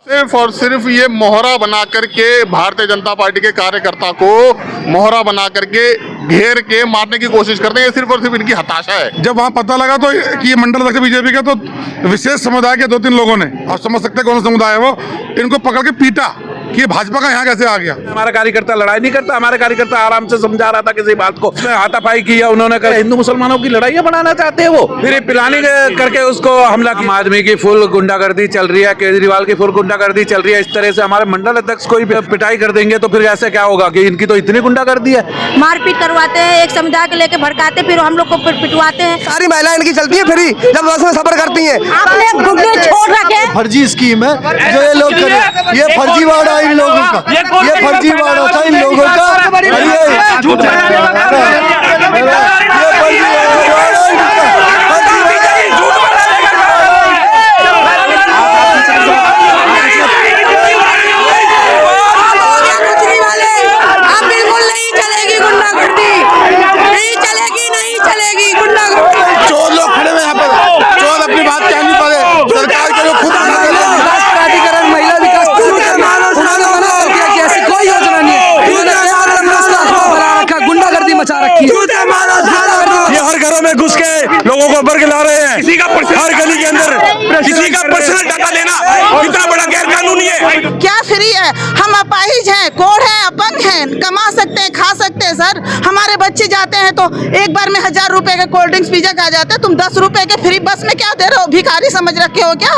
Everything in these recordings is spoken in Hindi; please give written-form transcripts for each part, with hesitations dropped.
सिर्फ और सिर्फ ये मोहरा बना करके भारतीय जनता पार्टी के कार्यकर्ता को मोहरा बना करके घेर के मारने की कोशिश करते हैं। ये सिर्फ और सिर्फ इनकी हताशा है। जब वहाँ पता लगा तो कि ये मंडल अध्यक्ष बीजेपी का, तो विशेष समुदाय के 2-3 लोगों ने, आप समझ सकते हैं कौन सा समुदाय है वो, इनको पकड़ के पीटा कि भाजपा का यहाँ कैसे आ गया। हमारा कार्यकर्ता लड़ाई नहीं करता, हमारा कार्यकर्ता आराम से समझा रहा था किसी बात को, हाथापाई किया उन्होंने, कहा हिंदू मुसलमानों की लड़ाई बढ़ाना चाहते हैं वो, फिर प्लानिंग करके उसको हमला किया। आम आदमी की फुल गुंडागर्दी चल रही है, केजरीवाल की फुल गुंडागर्दी चल रही है। इस तरह से हमारे मंडल अध्यक्ष को ही पिटाई कर देंगे तो फिर ऐसे क्या होगा कि इनकी तो इतनी गुंडागर्दी है। मारपीट करवाते हैं, एक समुदाय के लेके भड़काते, फिर हम लोग को पिटवाते हैं। सारी महिलाएं इनकी चलती है फ्री, जब बस में सफर करती हैं। आपने गुड्डे छोड़ रखे, फर्जी स्कीम है जो ये लोग करें, ये फर्जी वार्ड है इन लोगों का, ये फर्जी वार्ड था इन लोगों का। ये हर घरों में घुस के लोगों को बरगला रहे हैं। हर गली के अंदर किसी का पर्सनल डाटा लेना इतना बड़ा गैर कानूनी है। क्या फ्री है? हम अपाहिज हैं, कोढ़ हैं, अपंग हैं, कमा सकते हैं, खा सकते हैं सर। हमारे बच्चे जाते हैं तो एक बार में 1000 रुपए के कोल्ड ड्रिंक्स पिज्जा खा जाते हैं। तुम 10 रुपए के फ्री बस में क्या दे रहे हो? भिखारी समझ रखे हो क्या?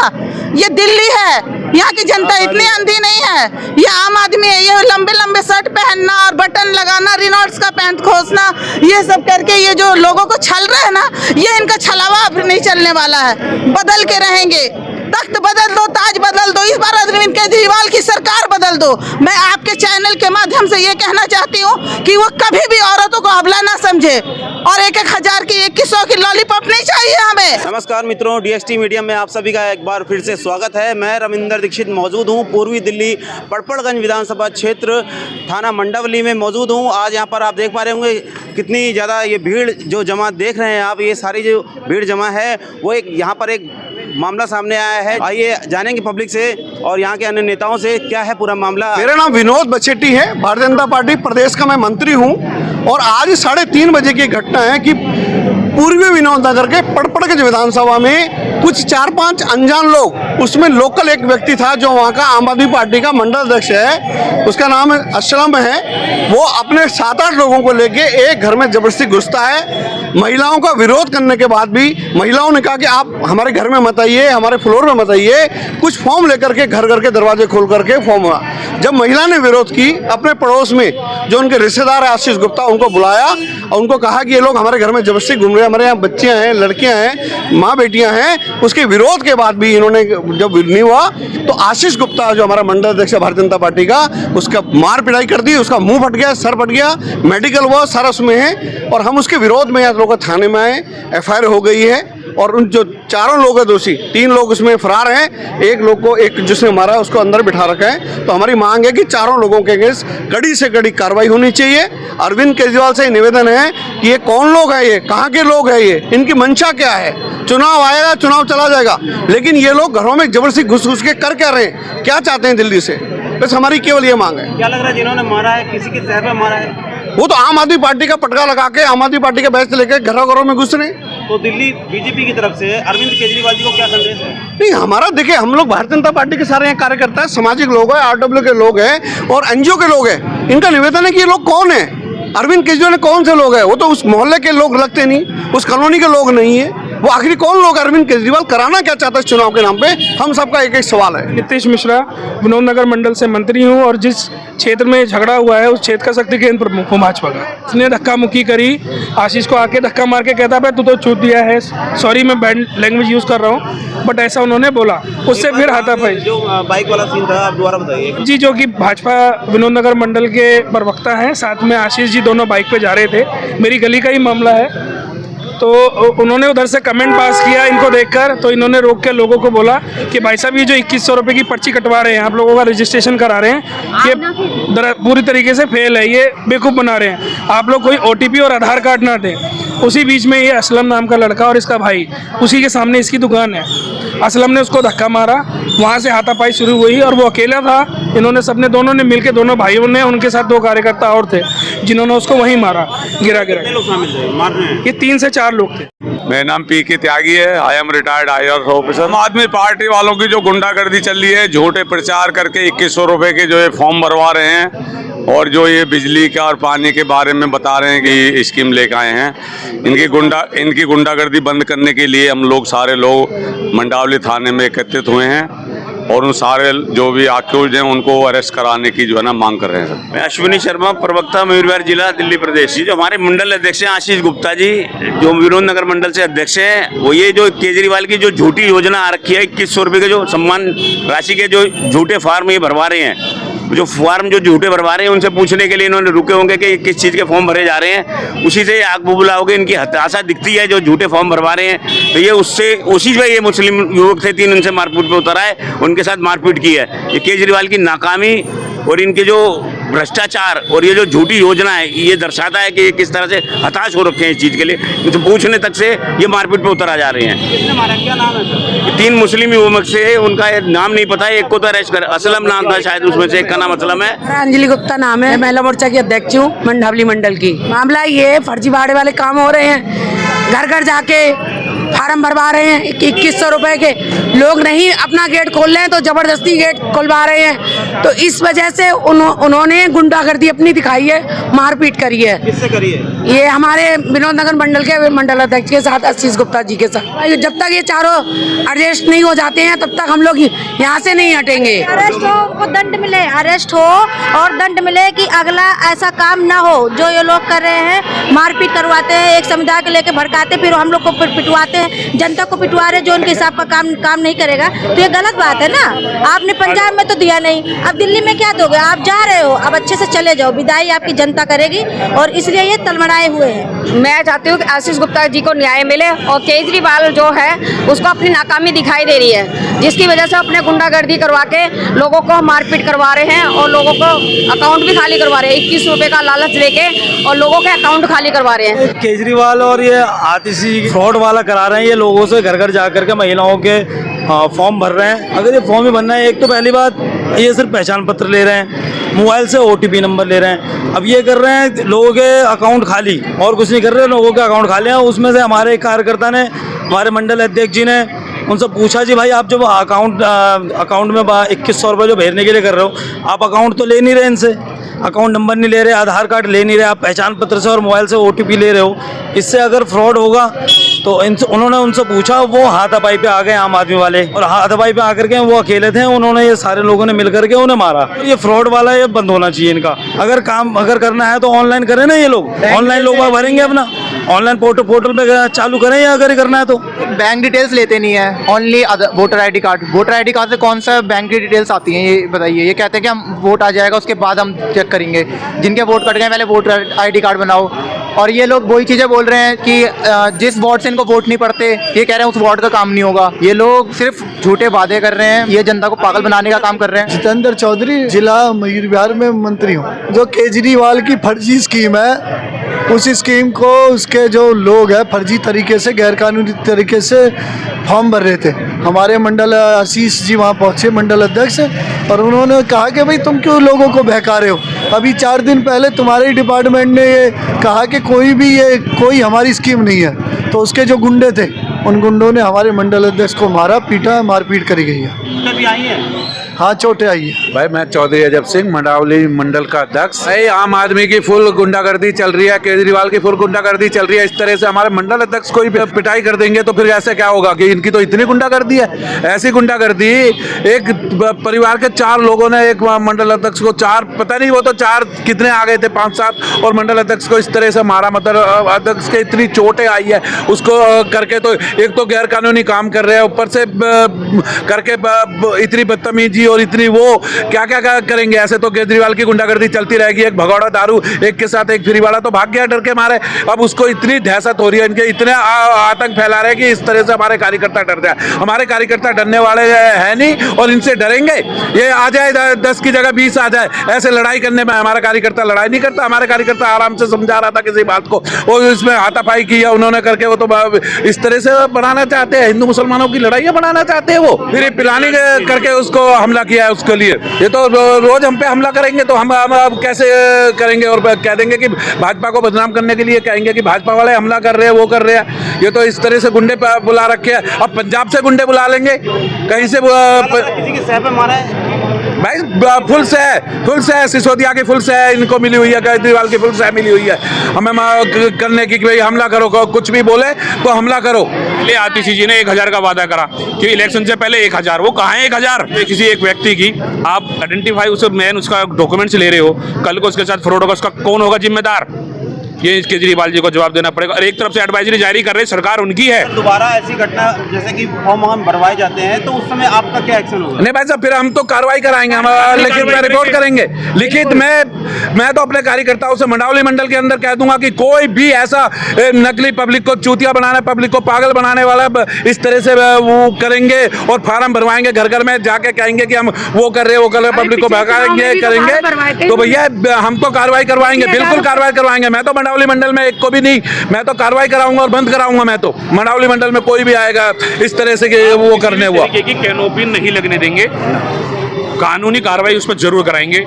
ये दिल्ली है, यहाँ की जनता इतनी अंधी नहीं है। ये आम आदमी है, ये लंबे लंबे शर्ट पहनना और बटन लगाना, रिनॉल्ड्स का पैंट खोसना, ये सब करके ये जो लोगों को छल रहे हैं ना, ये इनका छलावा अब नहीं चलने वाला है। बदल के रहेंगे, तख्त बदल दो, ताज बदल दो, इस बार अरविंद केजरीवाल की सरकार बदल दो। मैं आपके चैनल के माध्यम से ये कहना चाहती हूँ कि वो कभी भी औरतों को अबला ना समझे और 1-1 हजार की 2100 की लॉलीपॉप नहीं चाहिए हमें। नमस्कार मित्रों, डीएसटी मीडिया में आप सभी का एक बार फिर से स्वागत है। मैं रविंदर दीक्षित मौजूद हूँ पूर्वी दिल्ली पड़पड़गंज विधानसभा क्षेत्र थाना मंडावली में मौजूद हूँ। आज यहाँ पर आप देख पा रहे होंगे कितनी ज़्यादा ये भीड़ जो जमा देख रहे हैं आप, ये सारी जो भीड़ जमा है वो एक यहाँ पर एक मामला सामने आया है। आइए जानेंगे पब्लिक से और यहाँ के अन्य नेताओं से क्या है पूरा मामला। मेरा नाम विनोद बचेट्टी है, भारतीय जनता पार्टी प्रदेश का मैं मंत्री हूँ। और आज 3:30 बजे की घटना है कि पूर्वी विनोद नगर के पड़पड़गंज विधानसभा में कुछ 4-5 अनजान लोग, उसमें लोकल एक व्यक्ति था जो वहाँ का आम आदमी पार्टी का मंडल अध्यक्ष है, उसका नाम असलम है, वो अपने 7-8 लोगों को लेके एक घर में जबरदस्ती घुसता है। महिलाओं का विरोध करने के बाद भी महिलाओं ने कहा कि आप हमारे घर में मत आइए, हमारे फ्लोर में मत आइए। कुछ फॉर्म लेकर के घर घर के दरवाजे खोल करके फॉर्म हुआ। जब महिला ने विरोध की, अपने पड़ोस में जो उनके रिश्तेदार है आशीष गुप्ता, उनको बुलाया और उनको कहा कि ये लोग हमारे घर में जबरदस्ती घूम रहे हैं, हमारे यहाँ बच्चियाँ हैं, लड़कियाँ हैं, माँ बेटियाँ हैं। उसके विरोध के बाद भी इन्होंने जब नहीं हुआ तो आशीष गुप्ता जो हमारा मंडल अध्यक्ष है भारतीय जनता पार्टी का, उसका मार पिटाई कर दी, उसका मुंह फट गया, सर फट गया, मेडिकल हुआ, सारा उसमें है। और हम उसके विरोध में लोग थाने में आए, FIR हो गई है। और उन जो 4 लोग हैं दोषी, 3 लोग उसमें फरार हैं, एक लोग को, एक जिसने मारा उसको अंदर बिठा रखा है। तो हमारी मांग है कि 4 लोगों के अगेंस्ट कड़ी से कड़ी कार्रवाई होनी चाहिए। अरविंद केजरीवाल से निवेदन है कि ये कौन लोग हैं, ये कहाँ के लोग हैं, ये इनकी मंशा क्या है। चुनाव आएगा, चुनाव चला जाएगा, लेकिन ये लोग घरों में जबरदस्ती घुस घुस के कर क्या रहे हैं, क्या चाहते हैं दिल्ली से, बस हमारी केवल ये मांग है। क्या लग रहा है जिन्होंने मारा है किसी के शहर में मारा है? वो तो आम आदमी पार्टी का पटका लगा के आम आदमी पार्टी के बैच लेके घरों घरों में घुस रहे। तो दिल्ली बीजेपी की तरफ से अरविंद केजरीवाल जी को क्या संदेश है? नहीं, हमारा देखिए, हम लोग भारतीय जनता पार्टी के सारे यहाँ कार्यकर्ता है, सामाजिक लोग हैं, RW के लोग हैं और NGO के लोग हैं। इनका निवेदन है कि ये लोग कौन है, अरविंद केजरीवाल कौन से लोग हैं? वो तो उस मोहल्ले के लोग लगते नहीं, उस कॉलोनी के लोग नहीं है। वो आखिरी कौन लोग अरविंद केजरीवाल कराना क्या चाहता है इस चुनाव के नाम पे? हम सबका एक सवाल है। नीतीश मिश्रा, विनोद नगर मंडल से मंत्री हूँ और जिस क्षेत्र में झगड़ा हुआ है उस क्षेत्र का शक्ति केंद्र प्रमुख हूँ भाजपा का। उसने धक्का मुक्की करी, आशीष को आके धक्का मार के कहता है तू तो छूट दिया है, सॉरी मैं बैड लैंग्वेज यूज कर रहा हूँ, बट ऐसा उन्होंने बोला। उससे फिर हाथापाई, जो बाइक वाला सीन था, आप दोबारा बताइए जी। जो कि भाजपा विनोद नगर मंडल के प्रवक्ता हैं, साथ में आशीष जी, दोनों बाइक पे जा रहे थे। मेरी गली का ही मामला है। तो उन्होंने उधर से कमेंट पास किया इनको देखकर, तो इन्होंने रोक के लोगों को बोला कि भाई साहब ये जो 2100 रुपये की पर्ची कटवा रहे हैं, आप लोगों का रजिस्ट्रेशन करा रहे हैं, ये पूरी तरीके से फेल है, ये बेवकूफ़ बना रहे हैं, आप लोग कोई OTP और आधार कार्ड ना दें। उसी बीच में ये असलम नाम का लड़का और इसका भाई, उसी के सामने इसकी दुकान है, असलम ने उसको धक्का मारा, वहाँ से हाथापाई शुरू हुई और वो अकेला था। इन्होंने सबने दोनों ने मिलके, दोनों भाइयों ने, उनके साथ 2 कार्यकर्ता और थे जिन्होंने उसको वहीं मारा, गिरा ये 3 से 4 लोग थे। मेरा नाम PK त्यागी है, I am retired IAS officer. आम आदमी पार्टी वालों की जो गुंडागर्दी चल रही है, झूठे प्रचार करके 2100 रुपये के जो ये फॉर्म भरवा रहे हैं और जो ये बिजली का और पानी के बारे में बता रहे हैं कि स्कीम लेकर आए हैं, इनकी गुंडागर्दी बंद करने के लिए हम लोग सारे लोग मंडावली थाने में एकत्रित हुए हैं और उन सारे जो भी आक्यूज हैं उनको अरेस्ट कराने की जो है ना मांग कर रहे हैं। मैं अश्विनी शर्मा, प्रवक्ता मयूर विहार जिला, दिल्ली प्रदेश। जो हमारे मंडल अध्यक्ष हैं आशीष गुप्ता जी, जो विनोद नगर मंडल से अध्यक्ष हैं, वो ये जो केजरीवाल की जो झूठी योजना आ रखी है, 2100 रुपये के जो सम्मान राशि के जो झूठे फार्म ये भरवा रहे हैं, जो फॉर्म जो झूठे भरवा रहे हैं, उनसे पूछने के लिए इन्होंने रुके होंगे कि किस चीज़ के फॉर्म भरे जा रहे हैं, उसी से आग बुबला होगी, इनकी हताशा दिखती है जो झूठे फॉर्म भरवा रहे हैं। तो ये उसी से ये मुस्लिम युवक थे 3, उनसे मारपीट पे उतर आए, उनके साथ मारपीट की है। ये केजरीवाल की नाकामी और इनके जो भ्रष्टाचार और ये जो झूठी योजना है, ये दर्शाता है कि ये किस तरह से हताश हो रखे हैं इस चीज़ के लिए। तो पूछने तक से ये मारपीट पे उतर आ जा रहे हैं। किसने मारा, क्या नाम है? 3 मुस्लिम युवक से, उनका नाम नहीं पता है, एक को तो अरेस्ट कर, असलम नाम था शायद, उसमें से एक का नाम असलम है। अंजलि गुप्ता नाम है, महिला मोर्चा की अध्यक्ष हूँ मंडावली मंडल की। मामला ये फर्जीवाड़े वाले काम हो रहे हैं, घर घर जाके फार्म भरवा रहे हैं 2100 रुपए के, लोग नहीं अपना गेट खोल रहे हैं तो जबरदस्ती गेट खुलवा रहे हैं। तो इस वजह से उन्होंने गुंडागर्दी अपनी दिखाई है, मारपीट करी है। किससे करी है? ये हमारे विनोद नगर मंडल के मंडल अध्यक्ष के साथ, आशीष गुप्ता जी के साथ। जब तक ये चारों अरेस्ट नहीं हो जाते हैं तब तक हम लोग यहाँ से नहीं हटेंगे। अरेस्ट हो, उनको दंड मिले, अरेस्ट हो और दंड मिले कि अगला ऐसा काम ना हो जो ये लोग कर रहे हैं, मारपीट करवाते हैं, एक समुदाय को लेकर भड़काते, फिर हम लोग को पिटवाते हैं, जनता को पिटवा रहे जो उनके हिसाब का काम नहीं करेगा। तो ये गलत बात है ना। आपने पंजाब में तो दिया नहीं, अब दिल्ली में क्या दोगे? आप जा रहे हो, अब अच्छे से चले जाओ, विदाई आपकी जनता करेगी और इसलिए ये तलमड़ाए हुए हैं। मैं चाहती हूँ कि आशीष गुप्ता जी को न्याय मिले और केजरीवाल जो है उसको अपनी नाकामी दिखाई दे रही है, जिसकी वजह से अपने गुंडागर्दी करवा के लोगों को मारपीट करवा रहे हैं और लोगों को अकाउंट भी खाली करवा रहे हैं, 21 रुपये का लालच देके और लोगों के अकाउंट खाली करवा रहे हैं। केजरीवाल और ये आतिशी फ्रॉड वाला करा रहे हैं, ये लोगों से घर घर जा करके महिलाओं के फॉर्म भर रहे हैं। अगर ये फॉर्म ही भरना है, एक तो पहली बात ये सिर्फ पहचान पत्र ले रहे हैं, मोबाइल से OTP नंबर ले रहे हैं। अब ये कर रहे हैं लोगों के अकाउंट खाली, और कुछ नहीं कर रहे, लोगों के अकाउंट खाली हैं। उसमें से हमारे एक कार्यकर्ता ने, हमारे मंडल अध्यक्ष जी ने उनसे पूछा, जी भाई आप जब अकाउंट में 2100 रुपये जो भेजने के लिए कर रहे हो, आप अकाउंट तो ले नहीं रहे, इनसे अकाउंट नंबर नहीं ले रहे, आधार कार्ड ले नहीं रहे, आप पहचान पत्र से और मोबाइल से OTP ले रहे हो, इससे अगर फ्रॉड होगा तो उन्होंने उनसे पूछा, वो हाथापाई पे आ गए आम आदमी वाले, और हाथापाई पे आकर के वो अकेले थे, उन्होंने ये सारे लोगों ने मिलकर के उन्हें मारा। ये फ्रॉड वाला ये बंद होना चाहिए इनका। अगर करना है तो ऑनलाइन करें ना, ये लोग ऑनलाइन लोग भरेंगे अपना, ऑनलाइन पोर्टल पे चालू करें, या अगर करना है तो। बैंक डिटेल्स लेते नहीं है, only voter ID card. Voter ID card से कौन सा बैंक की डिटेल्स आती हैं ये बताइए? ये कहते हैं कि हम वोट आ जाएगा उसके बाद हम चेक करेंगे, जिनके वोट कट गए पहले वोटर ID कार्ड बनाओ। और ये लोग वही चीज़ें बोल रहे हैं कि जिस वार्ड से इनको वोट नहीं पड़ते, ये कह रहे हैं उस वार्ड का काम नहीं होगा। ये लोग सिर्फ झूठे वादे कर रहे हैं, ये जनता को पागल बनाने का काम कर रहे हैं। जितेंद्र चौधरी, जिला मयूर विहार में मंत्री हूँ। जो केजरीवाल की फर्जी स्कीम है, उस स्कीम को उसके जो लोग हैं फर्जी तरीके से, गैरकानूनी तरीके से फॉर्म भर रहे थे। हमारे मंडल आशीष जी वहाँ पहुँचे, मंडल अध्यक्ष, और उन्होंने कहा कि भाई तुम क्यों लोगों को बहका रहे हो? अभी 4 दिन पहले तुम्हारे ही डिपार्टमेंट ने ये कहा कि कोई हमारी स्कीम नहीं है। तो उसके जो गुंडे थे, उन गुंडों ने हमारे मंडल अध्यक्ष को मारा, पीटा, मारपीट करी गई है। भी आई है? हाँ, चोटें आई है। भाई मैं चौधरी अजब सिंह, मंडावली मंडल का अध्यक्ष। भाई आम आदमी की फुल गुंडागर्दी चल रही है, केजरीवाल की फुल गुंडागर्दी चल रही है। इस तरह से हमारे मंडल अध्यक्ष को ही पिटाई कर देंगे तो फिर ऐसे क्या होगा कि इनकी तो इतनी गुंडागर्दी है। ऐसी गुंडागर्दी, एक परिवार के 4 लोगों ने एक मंडल अध्यक्ष को, 4 पता नहीं, वो तो 4 कितने आ गए थे, 5-7, और मंडल अध्यक्ष को इस तरह से मारा। मतलब अध्यक्ष के इतनी चोटें आई है उसको करके, तो एक तो गैर कानूनी काम कर रहे हैं, ऊपर से करके इतनी बदतमीजी और इतनी वो क्या क्या करेंगे। ऐसे तो केजरीवाल की गुंडागर्दी चलती रहेगी, एक भगौड़ा दारू एक के साथ एक फ्री वाला तो भाग गया डर के मारे। अब उसको इतनी दहशत हो रही है, इनके इतने आतंक फैला रहे हैं कि इस तरह से हमारे कार्यकर्ता डर जाए। हमारे कार्यकर्ता डरने वाले है नहीं और इनसे डरेंगे। ये आ जाए 10 की जगह 20 आ जाए, ऐसे लड़ाई करने में हमारा कार्यकर्ता लड़ाई नहीं करता। हमारे कार्यकर्ता आराम से समझा रहा था किसी बात को, वो इसमें हाथापाई किया उन्होंने करके, वो तो इस तरह से बनाना चाहते हैं, हिंदू मुसलमानों की लड़ाइयाँ बनाना चाहते हैं वो। फिर प्लानिंग करके उसको हमला किया है उसके लिए। ये तो रोज हम पे हमला करेंगे तो हम अब कैसे करेंगे और कह देंगे कि भाजपा को बदनाम करने के लिए कहेंगे कि भाजपा वाले हमला कर रहे हैं, वो कर रहे हैं। ये तो इस तरह से गुंडे बुला रखे हैं। अब पंजाब से गुंडे बुला लेंगे, कहीं से किसी के सह पे मारा है भाई फुल से है, सिसोदिया की फुल से है, इनको मिली हुई है, केजरीवाल की फुल से मिली हुई है हमें करने की कि भाई हमला करो, कुछ भी बोले तो हमला करो। पहले आतिशी जी ने 1000 का वादा करा कि इलेक्शन से पहले 1000, वो कहाँ है 1000? किसी एक व्यक्ति की आप आइडेंटिफाई उसे मैन उसका डॉक्यूमेंट्स ले रहे हो, कल को उसके साथ फ्रॉड होगा, उसका कौन होगा जिम्मेदार? ये केजरीवाल जी को जवाब देना पड़ेगा। और एक तरफ से एडवाइजरी जारी कर रही सरकार उनकी है। दोबारा ऐसी घटना जैसे कि फॉर्म हम भरवाए जाते हैं तो उस समय आपका क्या एक्शन होगा? नहीं भाई साहब, फिर हम तो कार्रवाई कराएंगे, हम लिखित में रिपोर्ट करेंगे। लिखित मैं तो अपने कार्यकर्ताओं से मंडावली मंडल के अंदर कह दूंगा कि कोई भी ऐसा नकली पब्लिक को चूतिया बनाना, पब्लिक को पागल बनाने वाला इस तरह से वो करेंगे और फार्म भरवाएंगे, घर घर में जाके कहेंगे कि हम वो कर रहे पब्लिक को भगाएंगे करेंगे, तो भैया हम तो कार्रवाई करवाएंगे, बिल्कुल कार्रवाई करवाएंगे। मैं तो मंडावली मंडल में एक को भी नहीं, मैं तो कार्रवाई कराऊंगा और बंद कराऊंगा। मैं तो मंडावली मंडल में कोई भी आएगा इस तरह से वो करने हुआ की कैनोपी नहीं लगने देंगे, कानूनी कार्रवाई उस पर जरूर कराएंगे।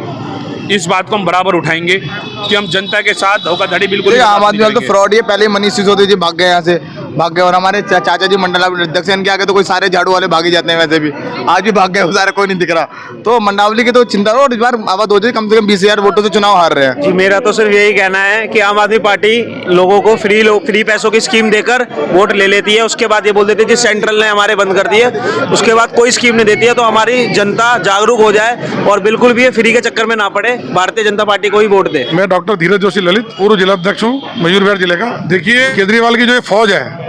इस बात को हम बराबर उठाएंगे कि हम जनता के साथ धोखाधड़ी बिल्कुल। आम आदमी वाले तो फ्रॉड ही है। पहले मनीष सिसोदिया जी भाग गए यहाँ से, भाग गए, और हमारे चाचा जी मंडल अध्यक्ष इनके आगे तो कोई सारे झाड़ू वाले भाग ही जाते हैं। वैसे भी आज भी भाग गए, सारे कोई नहीं दिख रहा। तो मंडावली की तो चिंता हो, और इस बार आवाज हो जाए, कम से कम 20,000 वोटों से चुनाव हार रहे हैं। जी मेरा तो सिर्फ यही कहना है कि आम आदमी पार्टी लोगों को फ्री पैसों की स्कीम देकर वोट ले लेती है, उसके बाद ये बोल देती है कि सेंट्रल ने हमारे बंद कर दिए, उसके बाद कोई स्कीम नहीं देती है। तो हमारी जनता जागरूक हो जाए और बिल्कुल भी ये फ्री के चक्कर में ना पड़े, भारतीय जनता पार्टी को ही वोट दे। मैं डॉक्टर धीरज जोशी ललित, पूर्व जिला अध्यक्ष हूँ मयूर विहार जिले का। देखिए केजरीवाल की जो फौज है,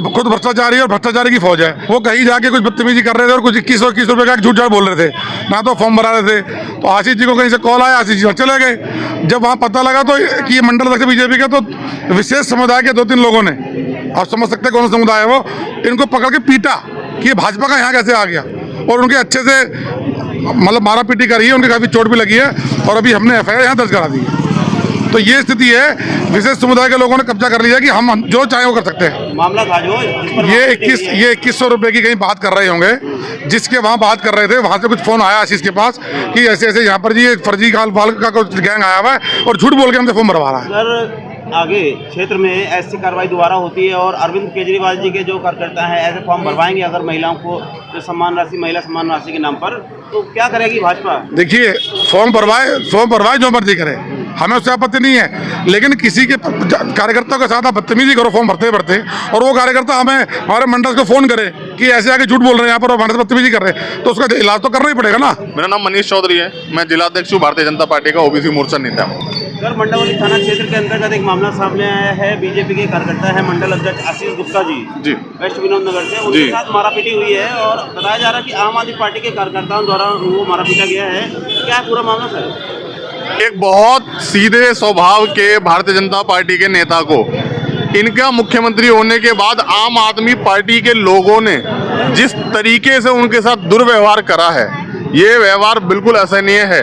खुद भ्रष्टाचारी और भ्रष्टाचारी की फौज है। वो कहीं जाके कुछ बदतमीजी कर रहे थे और कुछ 21 रुपए का झूठ बोल रहे थे, ना तो फॉर्म भरा रहे थे। तो आशीष जी को कहीं से कॉल आया, आशीष जी चले गए। जब वहाँ पता लगा तो कि ये मंडल अध्यक्ष बीजेपी का, तो विशेष समुदाय के 2-3 लोगों ने, आप समझ सकते हैं कौन सा समुदाय है वो, इनको पकड़ के पीटा कि ये भाजपा का यहाँ कैसे आ गया, और उनके अच्छे से मतलब मारा पीटी करी है, उनके काफ़ी चोट भी लगी है, और अभी हमने FIR यहाँ दर्ज करा दी है। तो ये स्थिति है, विशेष समुदाय के लोगों ने कब्जा कर लिया कि हम जो चाहे वो कर सकते हैं। मामला था जो ये 2100 रुपए की कहीं बात कर रहे होंगे, जिसके वहाँ बात कर रहे थे, वहाँ से कुछ फोन आया आशीष के पास कि ऐसे ऐसे यहाँ पर जी ये फर्जी काल का कुछ गैंग आया हुआ है और झूठ बोल के हमसे फॉर्म भरवा रहा है। सर आगे क्षेत्र में ऐसी कार्रवाई दोबारा होती है और अरविंद केजरीवाल जी के जो कार्यकर्ता हैं ऐसे फॉर्म भरवाएंगे अगर महिलाओं को जो सम्मान राशि, महिला सम्मान राशि के नाम पर, तो क्या करेगी भाजपा? देखिए फॉर्म भरवाए जो मर्जी करे, हमें उससे आपत्ति नहीं है, लेकिन किसी के कार्यकर्ताओं के साथ आप बदतमीजी करो फॉर्म भरते और वो कार्यकर्ता हमें हमारे मंडल को फोन करे कि ऐसे आके झूठ बोल रहे हैं यहाँ पर और हमारे से बदतमीजी कर रहे हैं, तो उसका इलाज तो करना ही पड़ेगा ना। मेरा नाम मनीष चौधरी है, मैं जिला अध्यक्ष हूँ भारतीय जनता पार्टी का, OBC मोर्चा नेता हूँ। सर मंडावली थाना क्षेत्र के अंतर्गत एक मामला सामने आया है। बीजेपी के कार्यकर्ता है मंडल अध्यक्ष आशीष गुप्ता जी वेस्ट विनोद नगर से, उनके साथ मारापीटी हुई है और बताया जा रहा है कि आम आदमी पार्टी के कार्यकर्ताओं द्वारा वो मारा पीटा गया है। क्या है पूरा मामला सर? एक बहुत सीधे स्वभाव के भारतीय जनता पार्टी के नेता को इनका मुख्यमंत्री होने के बाद आम आदमी पार्टी के लोगों ने जिस तरीके से उनके साथ दुर्व्यवहार करा है, ये व्यवहार बिल्कुल असहनीय है।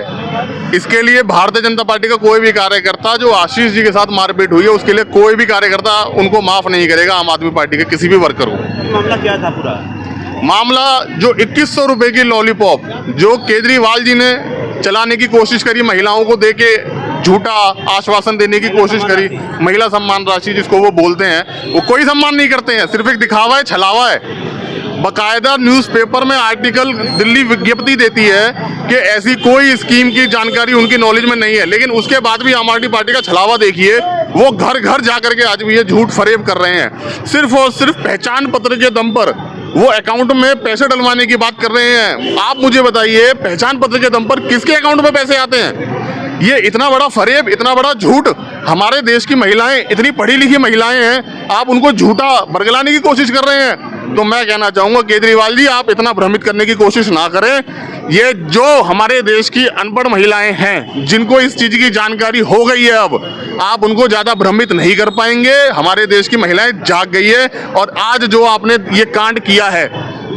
इसके लिए भारतीय जनता पार्टी का कोई भी कार्यकर्ता, जो आशीष जी के साथ मारपीट हुई है, उसके लिए कोई भी कार्यकर्ता उनको माफ नहीं करेगा, आम आदमी पार्टी के किसी भी वर्कर को। मामला क्या था पूरा? मामला जो 2100 रुपए की लॉलीपॉप जो केजरीवाल जी ने चलाने की कोशिश करी, महिलाओं को देके झूठा आश्वासन देने की कोशिश करी, महिला सम्मान राशि जिसको वो बोलते हैं, वो कोई सम्मान नहीं करते हैं, सिर्फ एक दिखावा है, छलावा है। बकायदा न्यूज़पेपर में आर्टिकल दिल्ली विज्ञप्ति देती है कि ऐसी कोई स्कीम की जानकारी उनकी नॉलेज में नहीं है, लेकिन उसके बाद भी आम आदमी पार्टी का छलावा देखिए, वो घर घर जा करके आज भी ये झूठ फरेब कर रहे हैं। सिर्फ और सिर्फ पहचान पत्र के दम पर वो अकाउंट में पैसे डलवाने की बात कर रहे हैं। आप मुझे बताइए, पहचान पत्र के दम पर किसके अकाउंट में पैसे आते हैं? ये इतना बड़ा फरेब, इतना बड़ा झूठ। हमारे देश की महिलाएं, इतनी पढ़ी लिखी महिलाएं हैं, आप उनको झूठा बरगलाने की कोशिश कर रहे हैं। तो मैं कहना चाहूंगा केजरीवाल जी, आप इतना भ्रमित करने की कोशिश ना करें। ये जो हमारे देश की अनपढ़ महिलाएं हैं, जिनको इस चीज की जानकारी हो गई है, अब आप उनको ज्यादा भ्रमित नहीं कर पाएंगे। हमारे देश की महिलाएं जाग गई है। और आज जो आपने ये कांड किया है,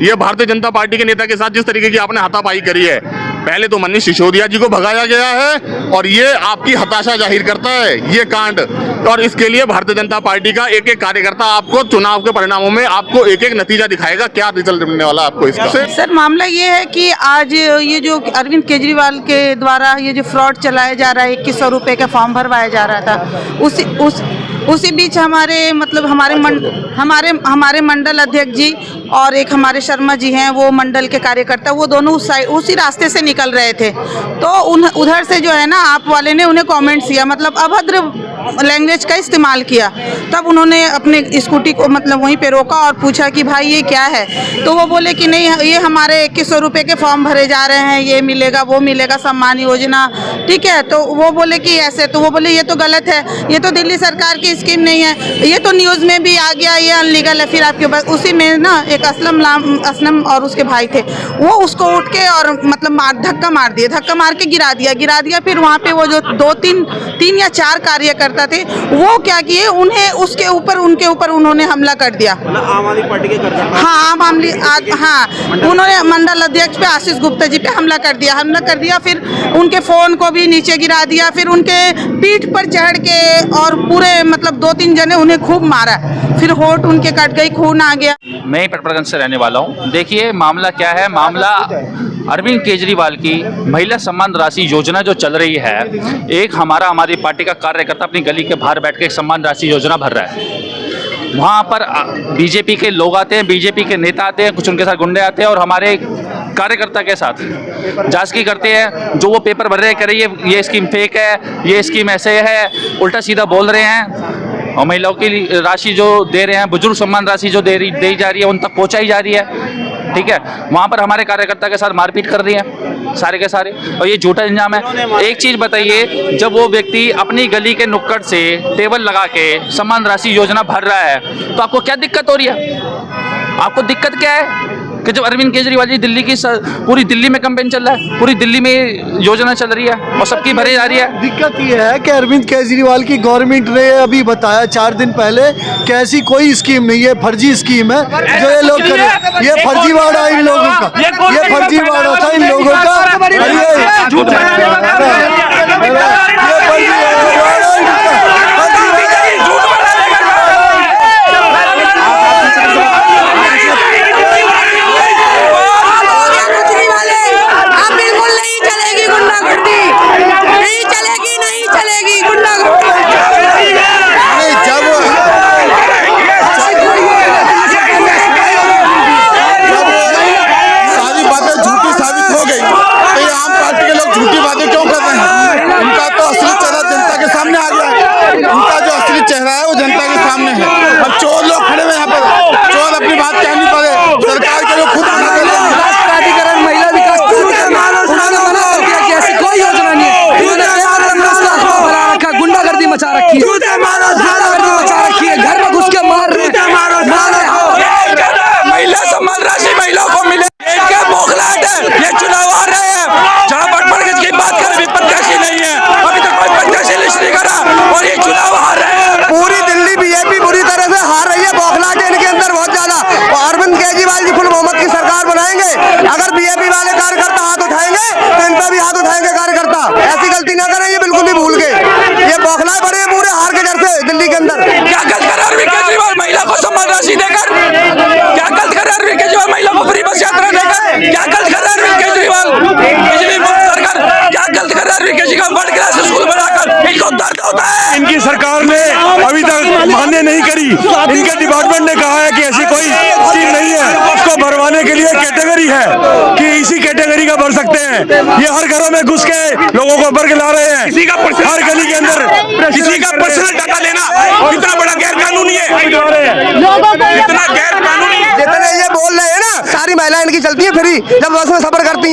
ये भारतीय जनता पार्टी के नेता के साथ जिस तरीके की आपने हाथापाई करी है, पहले तो मनीष सिसोदिया जी को भगाया गया है, और ये आपकी हताशा जाहिर करता है ये कांड। और इसके लिए भारतीय जनता पार्टी का एक एक कार्यकर्ता आपको चुनाव के परिणामों में आपको एक एक नतीजा दिखाएगा, क्या रिजल्ट मिलने वाला आपको इसका। सर मामला ये है कि आज ये जो अरविंद केजरीवाल के द्वारा ये जो फ्रॉड चलाया जा रहा है, 2100 रुपए का फॉर्म भरवाया जा रहा था, उसी बीच हमारे मतलब हमारे मंडल अध्यक्ष जी और एक हमारे शर्मा जी हैं, वो मंडल के कार्यकर्ता, वो दोनों उसी रास्ते से निकल रहे थे। तो उधर से जो है ना, आप वाले ने उन्हें कमेंट्स किया, मतलब अभद्र लैंग्वेज का इस्तेमाल किया। तब उन्होंने अपने स्कूटी को मतलब वहीं पे रोका और पूछा कि भाई ये क्या है। तो वो बोले कि नहीं, ये हमारे 2100 रुपये के फॉर्म भरे जा रहे हैं, ये मिलेगा वो मिलेगा, सम्मान योजना, ठीक है। तो वो बोले कि ऐसे, तो वो बोले ये तो गलत है, ये तो दिल्ली सरकार की स्कीम नहीं है, ये तो न्यूज़ में भी आ गया, ये अनलीगल है। फिर आपके पास उसी में ना एक असलम और उसके भाई थे, वो उसको उठ के और मतलब धक्का मार दिया, धक्का मार के गिरा दिया। फिर वहाँ पे वो जो तीन या चार कार्यकर्ता थे, वो क्या किए, उन्हें उनके ऊपर उन्होंने हमला कर दिया। आम आदमी पार्टी के करता, हाँ, उन्होंने मंडल अध्यक्ष पे आशीष गुप्ता जी पे हमला कर दिया। फिर उनके फोन को भी नीचे गिरा दिया, फिर उनके पीठ पर चढ़ के और पूरे मतलब 2-3 जने उन्हें खूब मारा, फिर होठ उनके कट गई, खून आ गया। मैं पटपड़गंज से रहने वाला हूँ। देखिए मामला क्या है, मामला अरविंद केजरीवाल की महिला सम्मान राशि योजना जो चल रही है, एक हमारा आम आदमी पार्टी का कार्यकर्ता अपनी गली के बाहर बैठ के एक सम्मान राशि योजना भर रहा है। वहाँ पर बीजेपी के लोग आते हैं, बीजेपी के नेता आते हैं, कुछ उनके साथ गुंडे आते हैं और हमारे कार्यकर्ता के साथ जांच करते हैं। जो वो पेपर भर रहे हैं, कह रही है ये स्कीम फेक है, ये स्कीम ऐसे है, उल्टा सीधा बोल रहे हैं। और महिलाओं की राशि जो दे रहे हैं, बुजुर्ग सम्मान राशि जो दी जा रही है, उन तक पहुँचाई जा रही है, ठीक है। वहाँ पर हमारे कार्यकर्ता के साथ मारपीट कर रही है सारे के सारे, और ये झूठा इंजाम है। एक चीज़ बताइए, जब वो व्यक्ति अपनी गली के नुक्कड़ से टेबल लगा के सम्मान राशि योजना भर रहा है, तो आपको क्या दिक्कत हो रही है? आपको दिक्कत क्या है कि जब अरविंद केजरीवाल जी दिल्ली की पूरी दिल्ली में कैंपेन चल रहा है, पूरी दिल्ली में योजना चल रही है और सबकी भरी जा रही है। दिक्कत ये है कि अरविंद केजरीवाल की गवर्नमेंट ने अभी बताया 4 दिन पहले कि ऐसी कोई स्कीम नहीं है, फर्जी स्कीम है जो ये लोग करें। ये फर्जीवाड़ा इन लोगों का, ये फर्जीवाड़ा था इन लोगों का। इनकी सरकार ने अभी तक मान्य नहीं करी। इनके डिपार्टमेंट ने कहा है कि ऐसी कोई स्कीम नहीं है, उसको भरवाने के लिए कैटेगरी है कि इसी कैटेगरी का भर सकते हैं। ये हर घरों में घुस के लोगों को वर्ग ला रहे हैं, हर गली के अंदर किसी का पर्सनल डाटा लेना कितना बड़ा गैर कानूनी है, कितना गैर कानूनी। जितने ये बोल रहे हैं ना, सारी महिलाएं इनकी चलती है फ्री, जब बस में सफर करती हैं।